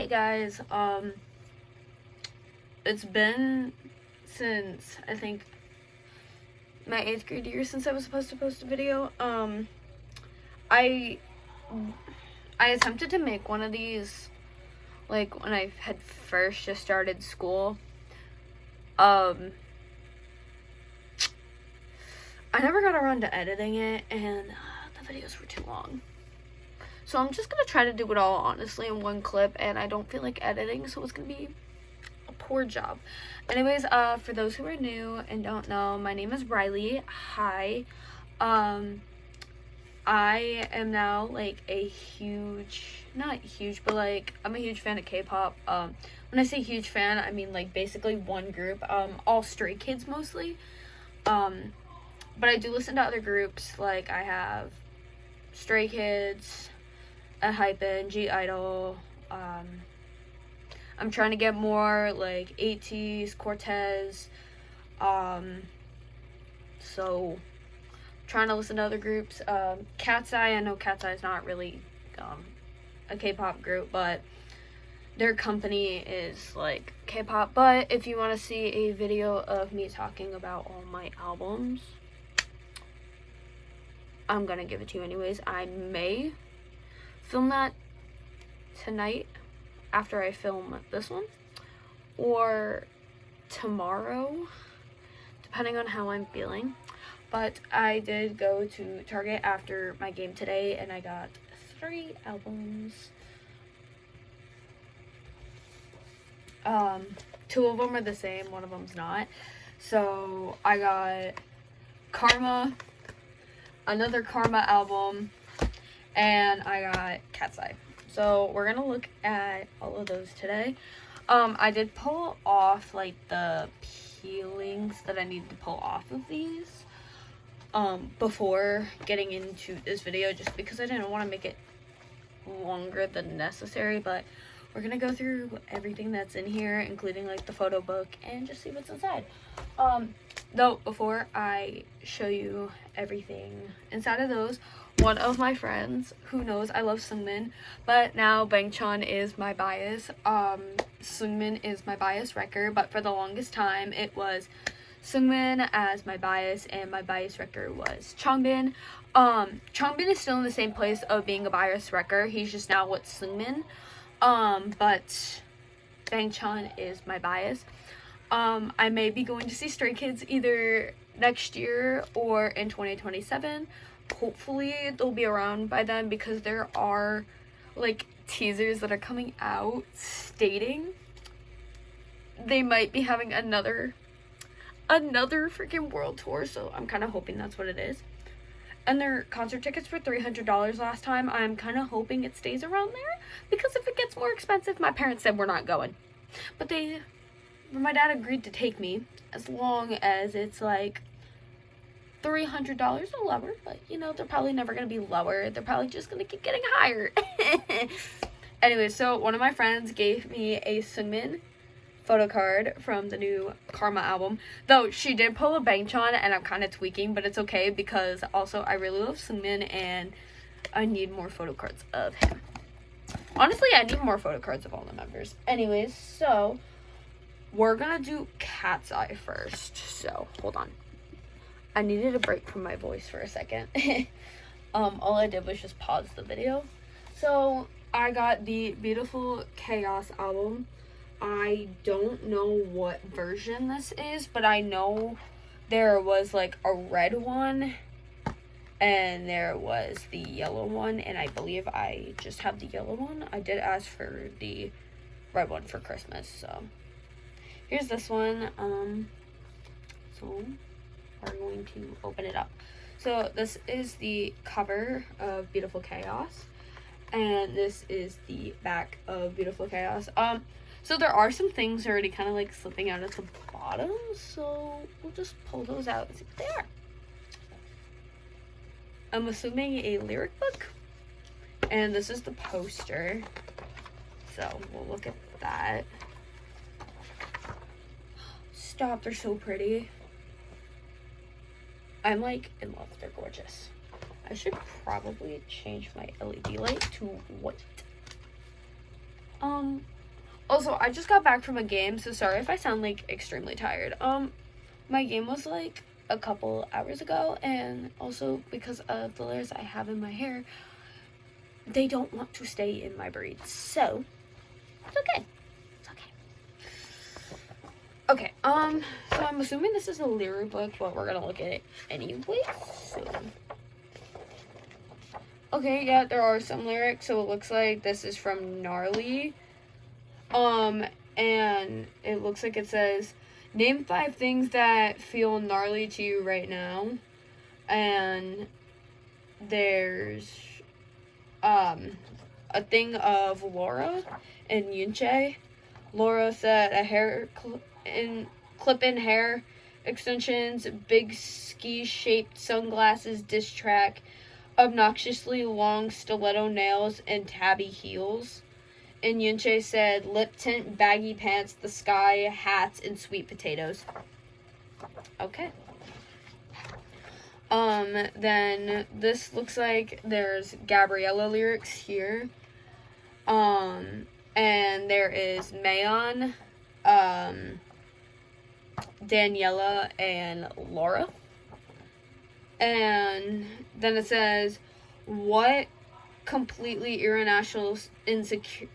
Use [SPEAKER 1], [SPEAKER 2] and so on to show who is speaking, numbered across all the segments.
[SPEAKER 1] Hey guys, it's been since I think my 8th grade year since I was supposed to post a video. I attempted to make one of these like when I had first just started school. I never got around to editing it, and the videos were too long. So I'm just gonna try to do it all honestly in one clip, and I don't feel like editing, so it's gonna be a poor job. Anyways, for those who are new and don't know, my name is Riley. Hi. I am now like a huge, not huge, but like I'm a huge fan of K-pop. When I say huge fan, I mean like basically one group, all Stray Kids mostly. But I do listen to other groups, like I have Stray Kids, Hypen, G-Idol. I'm trying to get more like ATEEZ, Cortez. So trying to listen to other groups. Cat's Eye, I know Cat's Eye is not really a K-pop group, but their company is like K-pop. But if you want to see a video of me talking about all my albums, I'm gonna give it to you anyways. I may film that tonight after I film this one, or tomorrow, depending on how I'm feeling. But I did go to Target after my game today, and I got 3 albums. 2 of them are the same, 1 of them's not. So I got Karma, another Karma album, and I got Cat's Eye. So we're gonna look at all of those today. I did pull off like the peelings that I needed to pull off of these before getting into this video, just because I didn't want to make it longer than necessary. But we're gonna go through everything that's in here, including like the photo book, and just see what's inside. Though before I show you everything inside of those, one of my friends who knows I love Seungmin, but now Bangchan is my bias. Seungmin is my bias wrecker, but for the longest time it was Seungmin as my bias, and my bias wrecker was Changbin. Changbin is still in the same place of being a bias wrecker. He's just now with Seungmin. But Bangchan is my bias. I may be going to see Stray Kids either next year or in 2027. Hopefully they'll be around by then, because there are like teasers that are coming out stating they might be having another freaking world tour. So I'm kind of hoping that's what it is. And their concert tickets were $300 last time. I'm kind of hoping it stays around there, because if it gets more expensive, my parents said we're not going. But my dad agreed to take me as long as it's like $300 or lower. But you know, they're probably never going to be lower. They're probably just going to keep getting higher. Anyway, so one of my friends gave me a Seungmin photo card from the new Karma album. Though she did pull a Bangchan, and I'm kind of tweaking, but it's okay, because also I really love Seungmin and I need more photo cards of him. Honestly, I need more photo cards of all the members. Anyways, so we're gonna do Cat's Eye first. So hold on, I needed a break from my voice for a second. All I did was just pause the video. So I got the Beautiful Chaos album. I don't know what version this is, but I know there was like a red one and there was the yellow one, and I believe I just have the yellow one. I did ask for the red one for Christmas, so here's this one. So we're going to open it up. So this is the cover of Beautiful Chaos, and this is the back of Beautiful Chaos. So there are some things already kind of like slipping out at the bottom, so we'll just pull those out and see what they are. I'm assuming a lyric book, and this is the poster, so we'll look at that. Stop, they're so pretty. I'm like in love, they're gorgeous. I should probably change my LED light to white. Also, I just got back from a game, so sorry if I sound like extremely tired. My game was like a couple hours ago, and also because of the layers I have in my hair, they don't want to stay in my braids, so it's okay. It's okay. Okay, so I'm assuming this is a lyric book, but we're gonna look at it anyway. So. Okay, yeah, there are some lyrics, so it looks like this is from Gnarly. And it looks like it says, name 5 things that feel gnarly to you right now. And there's, a thing of Laura and Yunche. Laura said a clip-in hair extensions, big ski-shaped sunglasses, diss track, obnoxiously long stiletto nails, and tabby heels. And Yunche said lip tint, baggy pants, the sky, hats, and sweet potatoes. Okay. Then this looks like there's Gabriella lyrics here. And there is Mayon, Daniela, and Laura. And then it says, what completely irrational insecurity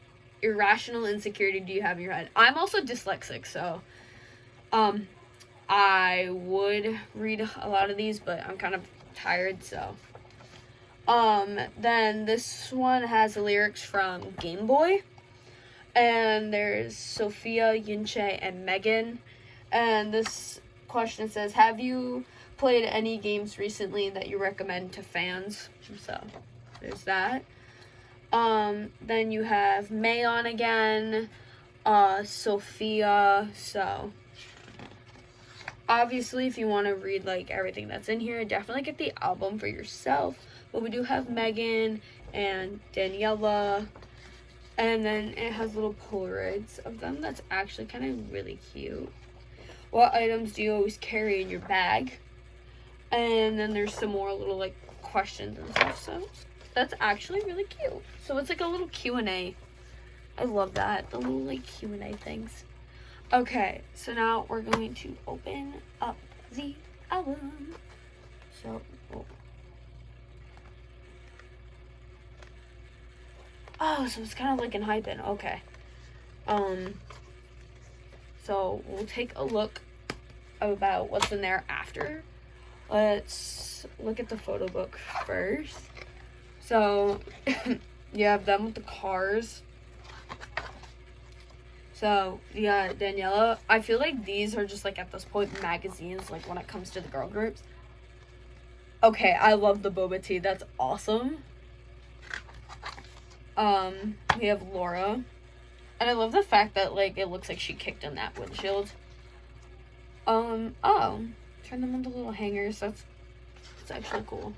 [SPEAKER 1] do you have in your head? I'm also dyslexic, so I would read a lot of these, but I'm kind of tired, so then this one has the lyrics from Game Boy, and there's Sophia, Yunche, and Megan. And this question says, have you played any games recently that you recommend to fans? So there's that. Then you have Mayon again, Sophia. So obviously, if you want to read like everything that's in here, definitely get the album for yourself. But we do have Megan and Daniela, and then it has little Polaroids of them. That's actually kind of really cute. What items do you always carry in your bag? And then there's some more little like questions and stuff. So that's actually really cute. So it's like a little Q&A. I love that. The little like Q&A things. Okay, so now we're going to open up the album. So, so it's kind of like in Hyphen. Okay. So we'll take a look about what's in there after. Let's look at the photo book first. So you have them with the cars. So you got Daniela. I feel like these are just like at this point magazines, like when it comes to the girl groups. Okay, I love the boba tea. That's awesome. We have Laura. And I love the fact that like it looks like she kicked in that windshield. Turn them into little hangers. That's actually cool.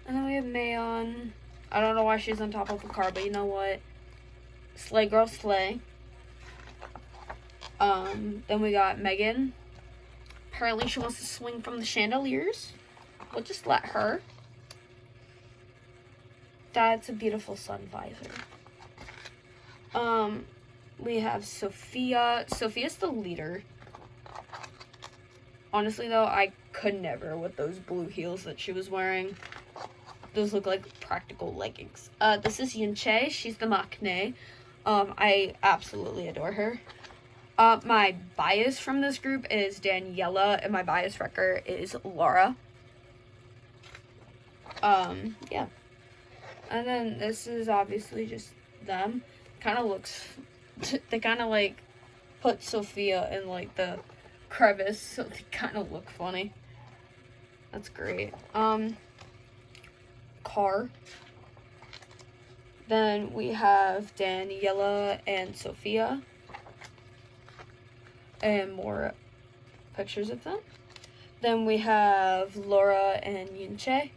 [SPEAKER 1] And then we have Mayon. I don't know why she's on top of a car, but you know what? Slay girl, slay. Then we got Megan. Apparently she wants to swing from the chandeliers. We'll just let her. That's a beautiful sun visor. We have Sophia. Sophia's the leader. Honestly, though, I could never with those blue heels that she was wearing. Those look like practical leggings. This is Yunche. She's the maknae. I absolutely adore her. My bias from this group is Daniela, and my bias wrecker is Laura. Yeah. And then this is obviously just them. Kind of looks... they kind of, like, put Sophia in, like, the crevice, so they kind of look funny. That's great. Car. Then we have Daniela and Sophia. And more pictures of them. Then we have Laura and Yunche.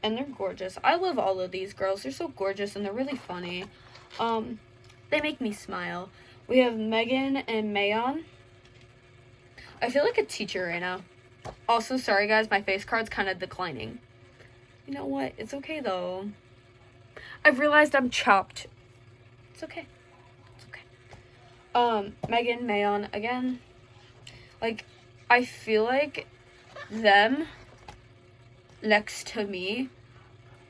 [SPEAKER 1] And they're gorgeous. I love all of these girls. They're so gorgeous and they're really funny. They make me smile. We have Megan and Mayon. I feel like a teacher right now. Also, sorry guys, my face card's kind of declining. You know what? It's okay though. I've realized I'm chopped It's okay. It's okay. Megan, Mayon, again, like, I feel like them next to me,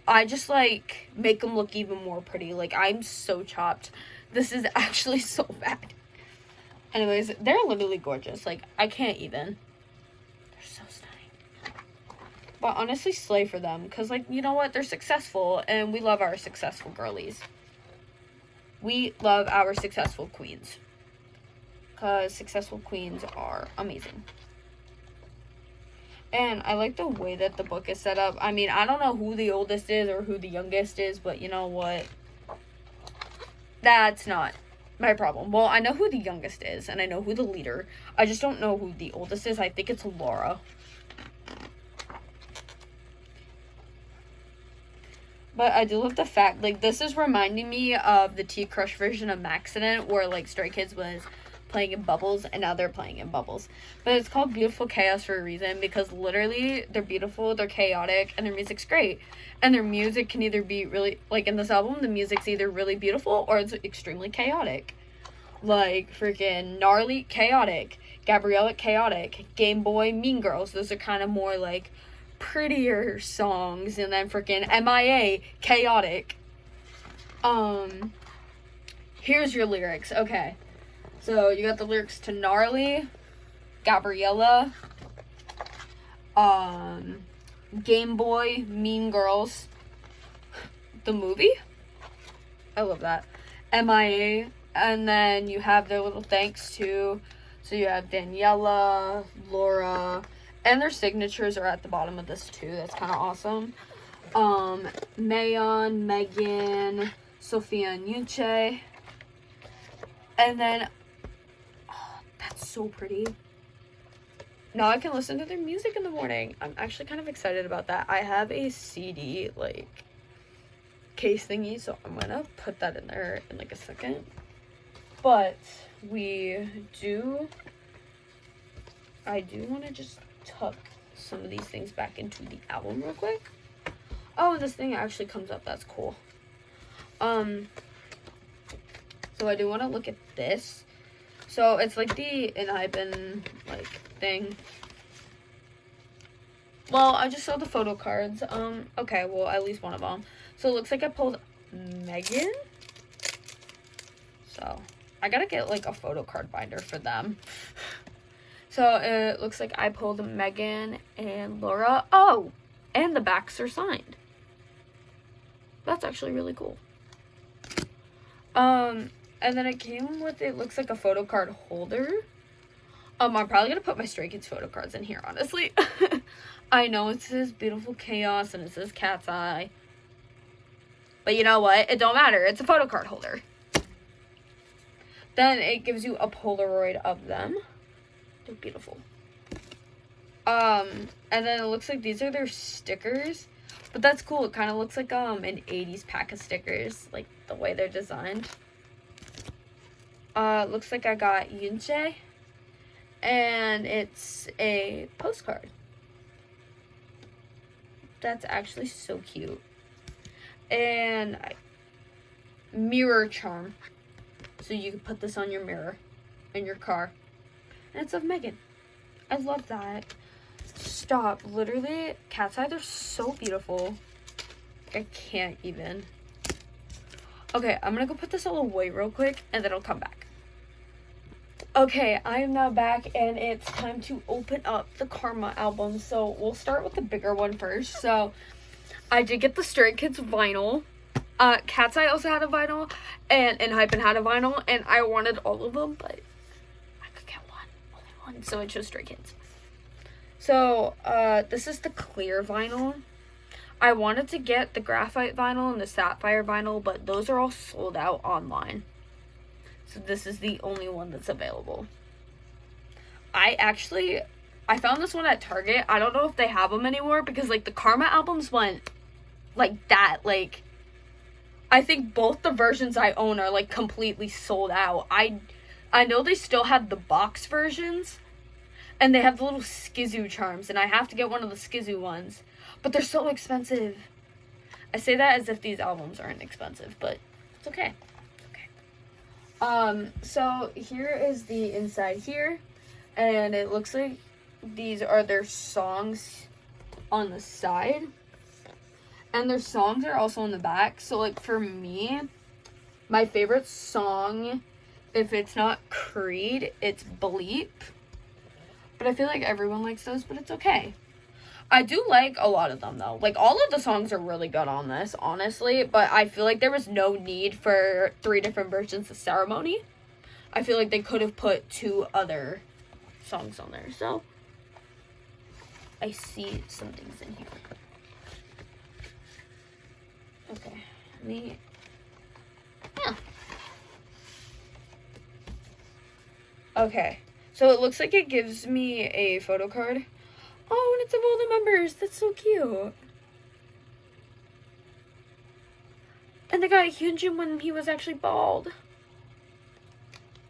[SPEAKER 1] I just, like, make them look even more pretty. Like, I'm so chopped. This is actually so bad. Anyways, they're literally gorgeous. Like, I can't even. They're so stunning. But honestly, slay for them. Because, like, you know what? They're successful. And we love our successful girlies. We love our successful queens. Because successful queens are amazing. And I like the way that the book is set up. I mean, I don't know who the oldest is or who the youngest is. But you know what? That's not my problem. Well, I know who the youngest is, and I know who the leader. I just don't know who the oldest is. I think it's Laura. But I do love the fact, like, this is reminding me of the T-Crush version of Maxident, where, like, Stray Kids was playing in Bubbles, and now they're playing in Bubbles. But it's called Beautiful Chaos for a reason, because literally, they're beautiful, they're chaotic, and their music's great. And their music can either be really, like, in this album, the music's either really beautiful, or it's extremely chaotic. Like, freaking Gnarly, chaotic. Gabriella, chaotic. Game Boy, Mean Girls, those are kind of more, like, prettier songs. And then freaking MIA, chaotic. Here's your lyrics, okay. So, you got the lyrics to Gnarly, Gabriella, Game Boy, Mean Girls, the movie. I love that. MIA, and then you have their little thanks to, so you have Daniela, Laura, and their signatures are at the bottom of this too. That's kind of awesome. Mayon, Megan, Sophia, and Yunche. And then, oh, that's so pretty. Now I can listen to their music in the morning. I'm actually kind of excited about that. I have a CD, like, case thingy, so I'm gonna put that in there in, like, a second. But I do want to just tuck some of these things back into the album real quick. Oh, this thing actually comes up. That's cool. So I do want to look at this. So it's like the Enhypen, like, thing. Well, I just saw the photo cards. Okay, well, at least one of them. So it looks like I pulled Megan. So I gotta get, like, a photo card binder for them. So it looks like I pulled Megan and Laura. Oh, and the backs are signed. That's actually really cool. And then it came with, it looks like a photo card holder. I'm probably gonna put my Stray Kids photo cards in here, honestly. I know it says Beautiful Chaos and it says Cat's Eye. But you know what? It don't matter. It's a photo card holder. Then it gives you a Polaroid of them. They're beautiful. And then it looks like these are their stickers. But that's cool. It kind of looks like an 80s pack of stickers, like the way they're designed. Looks like I got Yunche. And it's a postcard. That's actually so cute. And mirror charm. So you can put this on your mirror in your car. And it's of Megan. I love that. Stop. Literally, Cat's Eye, they're so beautiful. I can't even. Okay, I'm gonna go put this all away real quick, and then I'll come back. Okay, I am now back, and it's time to open up the Karma album. So we'll start with the bigger one first. So I did get the Stray Kids vinyl. Cat's Eye also had a vinyl, and Enhypen had a vinyl, and I wanted all of them, but I could get only one, so I chose Stray Kids. So, this is the clear vinyl. I wanted to get the graphite vinyl and the sapphire vinyl, but those are all sold out online. So this is the only one that's available. I found this one at Target. I don't know if they have them anymore, because, like, the Karma albums went like that. Like, I think both the versions I own are, like, completely sold out. I know they still have the box versions, and they have the little Skizoo charms, and I have to get one of the Skizoo ones. But they're so expensive. I say that as if these albums aren't expensive, but it's okay. It's okay. So here is the inside here, and it looks like these are their songs on the side, and their songs are also on the back. So like for me, my favorite song, if it's not Creed, it's Bleep. But I feel like everyone likes those, but it's okay. I do like a lot of them, though. Like, all of the songs are really good on this, honestly. But I feel like there was no need for 3 different versions of Ceremony. I feel like they could have put 2 other songs on there. So, I see some things in here. Okay. Yeah. Okay. So, it looks like it gives me a photo card. Oh, and it's of all the members. That's so cute. And they got Hyunjin when he was actually bald.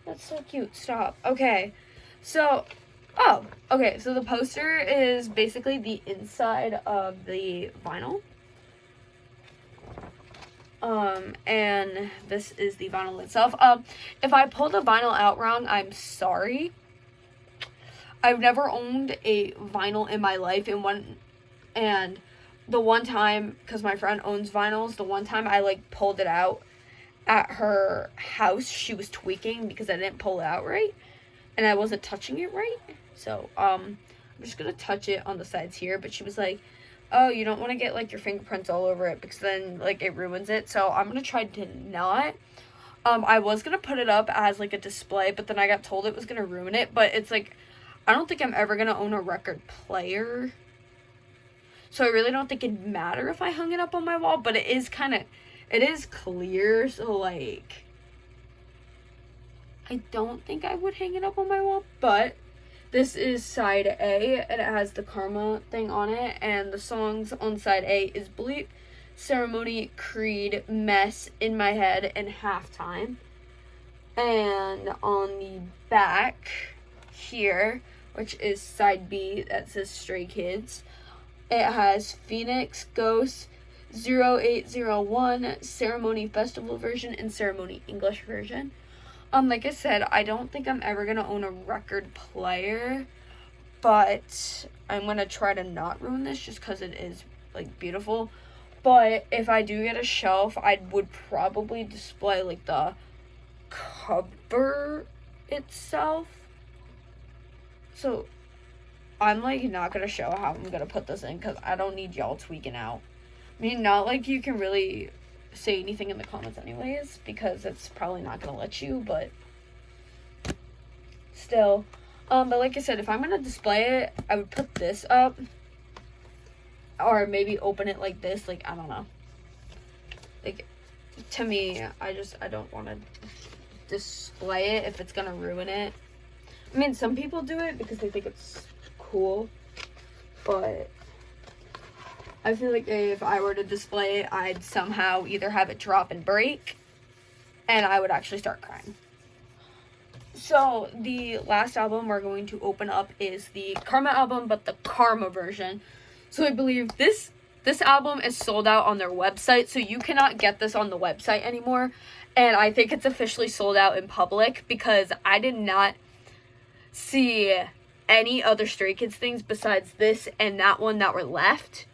[SPEAKER 1] That's so cute. Stop. Okay. So, okay. So the poster is basically the inside of the vinyl. And this is the vinyl itself. If I pull the vinyl out wrong, I'm sorry. I've never owned a vinyl in my life, and the one time, because my friend owns vinyls, the one time I like pulled it out at her house, she was tweaking because I didn't pull it out right, and I wasn't touching it right. So I'm just gonna touch it on the sides here, but she was like, oh, you don't want to get like your fingerprints all over it because then like it ruins it. So I'm gonna try to not. I was gonna put it up as like a display, but then I got told it was gonna ruin it. But it's like, I don't think I'm ever going to own a record player. So I really don't think it'd matter if I hung it up on my wall. But it is clear. So, like, I don't think I would hang it up on my wall. But this is side A. And it has the Karma thing on it. And the songs on side A is Bleep, Ceremony, Creed, Mess, In My Head, and Halftime. And on the back here, which is side B, that says Stray Kids, it has Phoenix, Ghost, 0801, Ceremony Festival version, and Ceremony English version. Like I said, I don't think I'm ever going to own a record player, but I'm going to try to not ruin this just because it is, like, beautiful. But if I do get a shelf, I would probably display, like, the cover itself. So, I'm, like, not going to show how I'm going to put this in because I don't need y'all tweaking out. I mean, not like you can really say anything in the comments anyways because it's probably not going to let you, but still. But like I said, if I'm going to display it, I would put this up or maybe open it like this. Like, I don't know. Like, to me, I don't want to display it if it's going to ruin it. I mean, some people do it because they think it's cool, but I feel like if I were to display it, I'd somehow either have it drop and break, and I would actually start crying. So, the last album we're going to open up is the Karma album, but the Karma version. So, I believe this album is sold out on their website, so you cannot get this on the website anymore, and I think it's officially sold out in public because I did not see any other Stray Kids things besides this and that one that were left.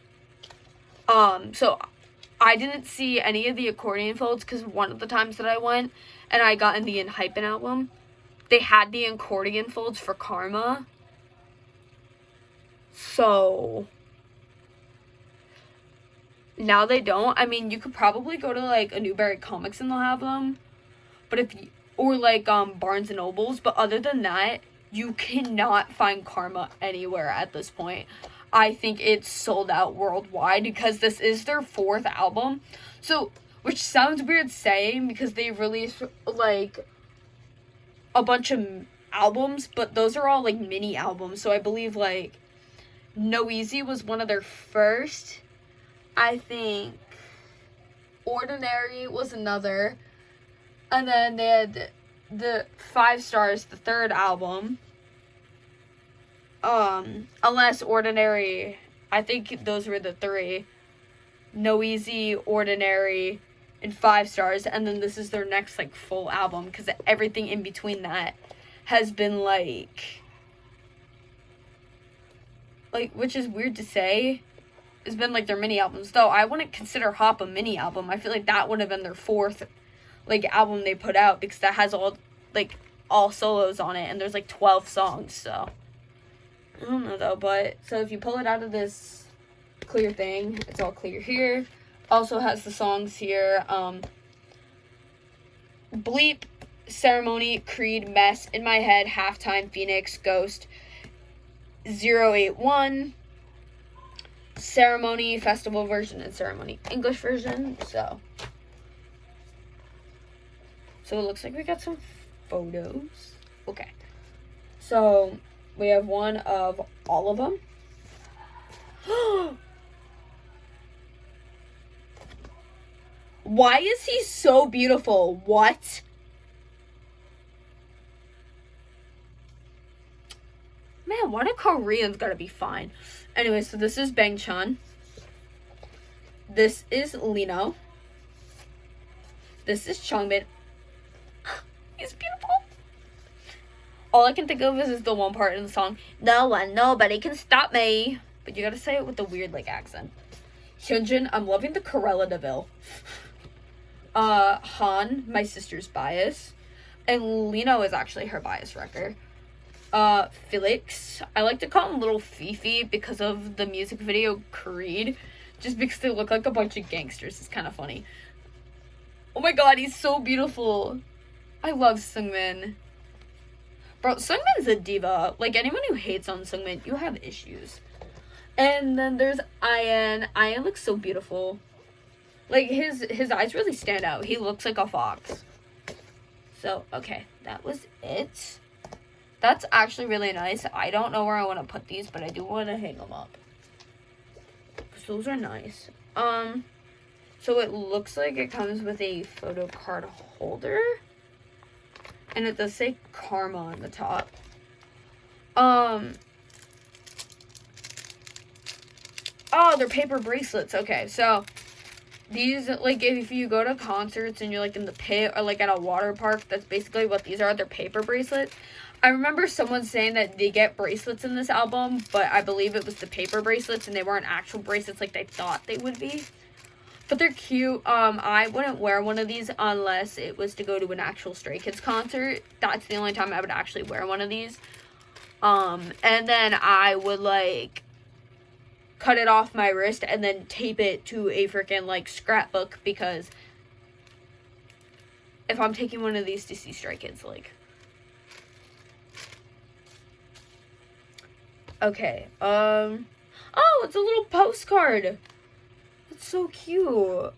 [SPEAKER 1] So I didn't see any of the accordion folds because one of the times that I went and I got in the Enhypen album, they had the accordion folds for Karma. So now they don't. I mean, you could probably go to like a Newberry Comics and they'll have them, but or like Barnes and Nobles, but other than that, you cannot find Karma anywhere at this point. I think it's sold out worldwide because this is their 4th album. So, which sounds weird saying because they released like a bunch of albums, but those are all like mini albums. So I believe like No Easy was one of their first. I think Ordinary was another. And then they had the 5 Stars, the 3rd album. Unless Ordinary, I think those were the 3. No Easy, Ordinary, and 5 stars. And then this is their next, like, full album, because everything in between that has been, like, which is weird to say, has been, like, their mini albums. Though, I wouldn't consider Hop a mini album. I feel like that would have been their 4th, like, album they put out, because that has all, like, all solos on it, and there's, like, 12 songs, so. I don't know, though, but, so if you pull it out of this clear thing, it's all clear here. Also has the songs here, Bleep, Ceremony, Creed, Mess, In My Head, Halftime, Phoenix, Ghost, 081, Ceremony, Festival version, and Ceremony English version, so it looks like we got some photos. Okay, so we have one of all of them. Why is he so beautiful? What? Man, why do Koreans gotta be fine? Anyway, so this is Bangchan. This is Lino. This is Changbin. He's beautiful. All I can think of is the one part in the song, nobody can stop me. But you gotta say it with the weird, like, accent. Hyunjin, I'm loving the Corella Deville. Han, my sister's bias. And Lino is actually her bias wrecker. Felix, I like to call him Little Fifi because of the music video Creed. Just because they look like a bunch of gangsters. It's kind of funny. Oh my god, he's so beautiful. I love Seungmin. Bro, Seungmin's a diva. Like, anyone who hates on Seungmin, you have issues. And then there's Ian. Ian looks so beautiful. Like, his eyes really stand out. He looks like a fox. So, okay, that was it. That's actually really nice. I don't know where I want to put these, but I do want to hang them up. Because those are nice. So it looks like it comes with a photo card holder. And it does say Karma on the top. Oh, they're paper bracelets. Okay, so these, like, if you go to concerts and you're, like, in the pit or, like, at a water park, that's basically what these are. They're paper bracelets. I remember someone saying that they get bracelets in this album, but I believe it was the paper bracelets and they weren't actual bracelets like they thought they would be. But they're cute. I wouldn't wear one of these unless it was to go to an actual Stray Kids concert. That's the only time I would actually wear one of these. And then I would, like, cut it off my wrist and then tape it to a freaking, like, scrapbook, because if I'm taking one of these to see Stray Kids, like. Okay, oh, it's a little postcard. It's so cute.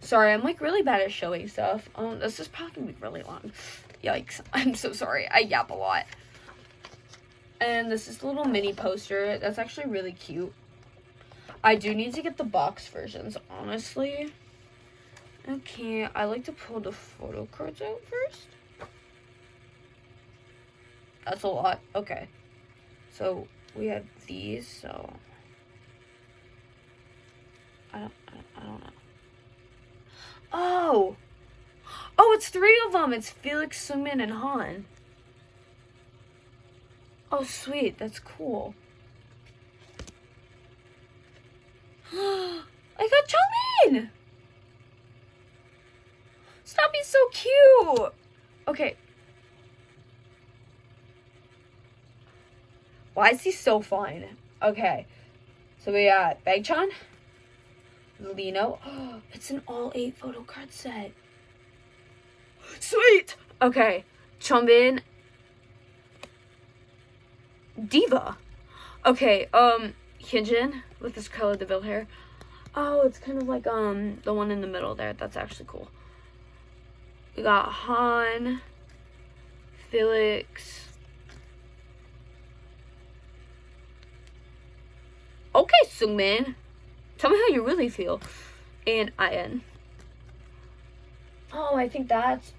[SPEAKER 1] Sorry, I'm, like, really bad at showing stuff. This is probably gonna be really long. Yikes, I'm so sorry. I yap a lot. And this is a little mini poster. That's actually really cute. I do need to get the box versions, honestly. Okay, I like to pull the photo cards out first. That's a lot. Okay. So, we have these, so. I don't know. Oh! Oh, it's 3 of them! It's Felix, Seungmin, and Han. Oh, sweet. That's cool. I got Jongmin! Stop being so cute! Okay. Why is he so fine? Okay. So we got Bangchan, Lino. Oh, it's an all 8 photo card set. Sweet! Okay. Changbin. Diva. Okay, Hyunjin with this Corella Deville hair. Oh, it's kind of like, the one in the middle there. That's actually cool. We got Han, Felix. Okay, Seungmin. Tell me how you really feel. And Ian. Oh, I think that's.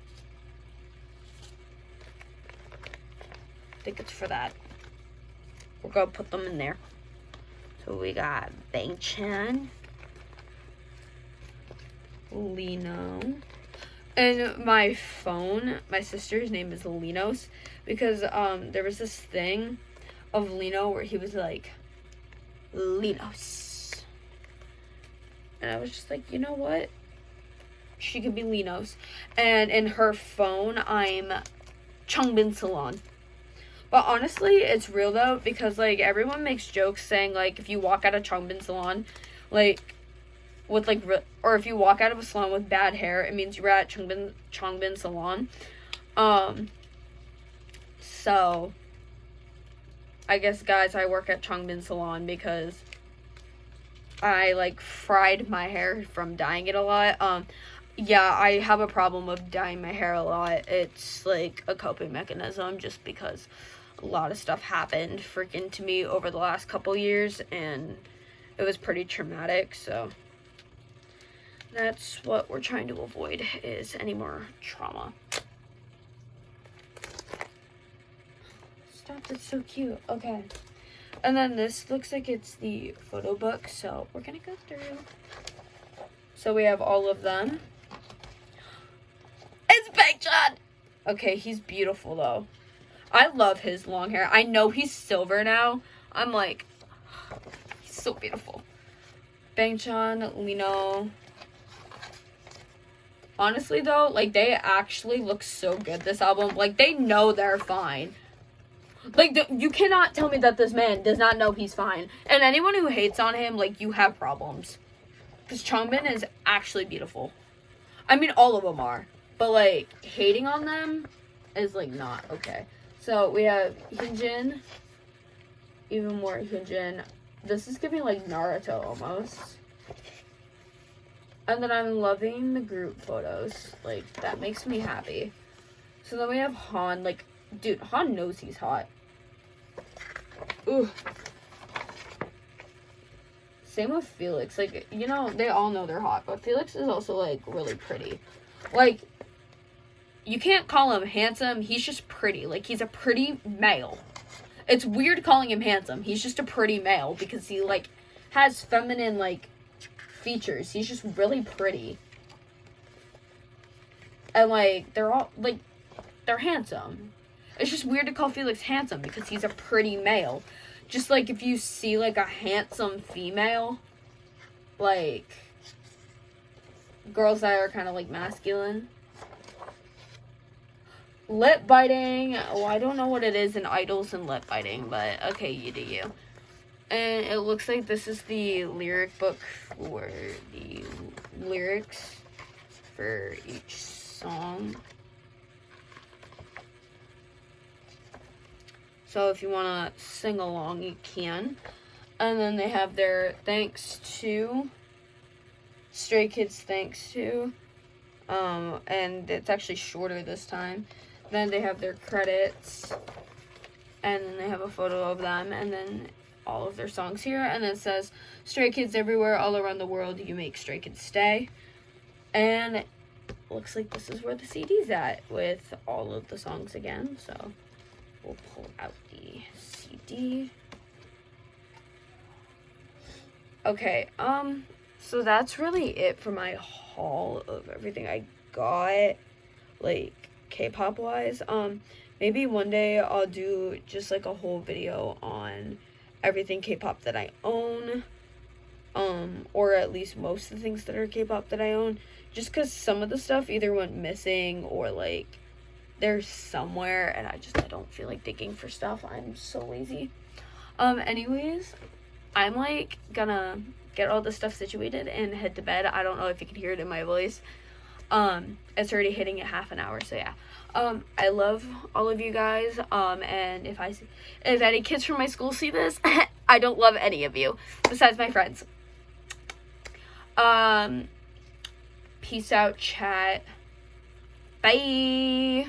[SPEAKER 1] I think it's for that. We're gonna put them in there. So we got Bangchan. Lino. And my phone, my sister's name is Linos, because there was this thing of Lino where he was like, Linos. And I was just like, you know what? She could be Linos. And in her phone, I'm Changbin Salon. But honestly, it's real though, because like everyone makes jokes saying like if you walk out of Changbin Salon, like with like, or if you walk out of a salon with bad hair, it means you're at Changbin Salon. So I guess, guys, I work at Changbin Salon because I like fried my hair from dyeing it a lot. Yeah, I have a problem with dyeing my hair a lot. It's like a coping mechanism just because a lot of stuff happened freaking to me over the last couple years, and it was pretty traumatic. So that's what we're trying to avoid, is any more trauma. Stop, that's so cute. Okay. And then this looks like it's the photo book, so we're gonna go through. So we have all of them. It's Baekjeon! Okay, he's beautiful though. I love his long hair. I know he's silver now. I'm like, he's so beautiful. Baekjeon, Lino. Honestly though, like they actually look so good this album. Like they know they're fine. Like you cannot tell me that this man does not know he's fine. And anyone who hates on him, like you have problems. Because Changbin is actually beautiful. I mean, all of them are. But like hating on them is like not okay. So we have Hyunjin. Even more Hyunjin. This is giving like Naruto almost. And then I'm loving the group photos. Like, that makes me happy. So then we have Han. Like, dude, Han knows he's hot. Ooh. Same with Felix. Like, you know, they all know they're hot. But Felix is also, like, really pretty. Like, you can't call him handsome. He's just pretty. Like, he's a pretty male. It's weird calling him handsome. He's just a pretty male because he, like, has feminine, like, features. He's just really pretty. And, like, they're all, like, they're handsome. It's just weird to call Felix handsome because he's a pretty male. Just, like, if you see, like, a handsome female, like, girls that are kind of, like, masculine. Lip biting. Well, I don't know what it is in idols and lip biting, but okay, you do you. And it looks like this is the lyric book for the lyrics for each song. So if you want to sing along, you can. And then they have their thanks to, Stray Kids thanks to. And it's actually shorter this time. Then they have their credits. And then they have a photo of them. And then all of their songs here, and then it says Stray Kids everywhere, all around the world, you make Stray Kids stay. And it looks like this is where the CD's at with all of the songs again. So we'll pull out the CD. Okay, so that's really it for my haul of everything I got, like K-pop wise. Maybe one day I'll do just like a whole video on everything K-pop that I own, or at least most of the things that are K-pop that I own, just because some of the stuff either went missing or like they're somewhere and I don't feel like digging for stuff. I'm so lazy. Anyways, I'm like gonna get all this stuff situated and head to bed. I don't know if you can hear it in my voice. It's already hitting at half an hour, so yeah. I love all of you guys, and if any kids from my school see this, I don't love any of you, besides my friends. Peace out, chat. Bye!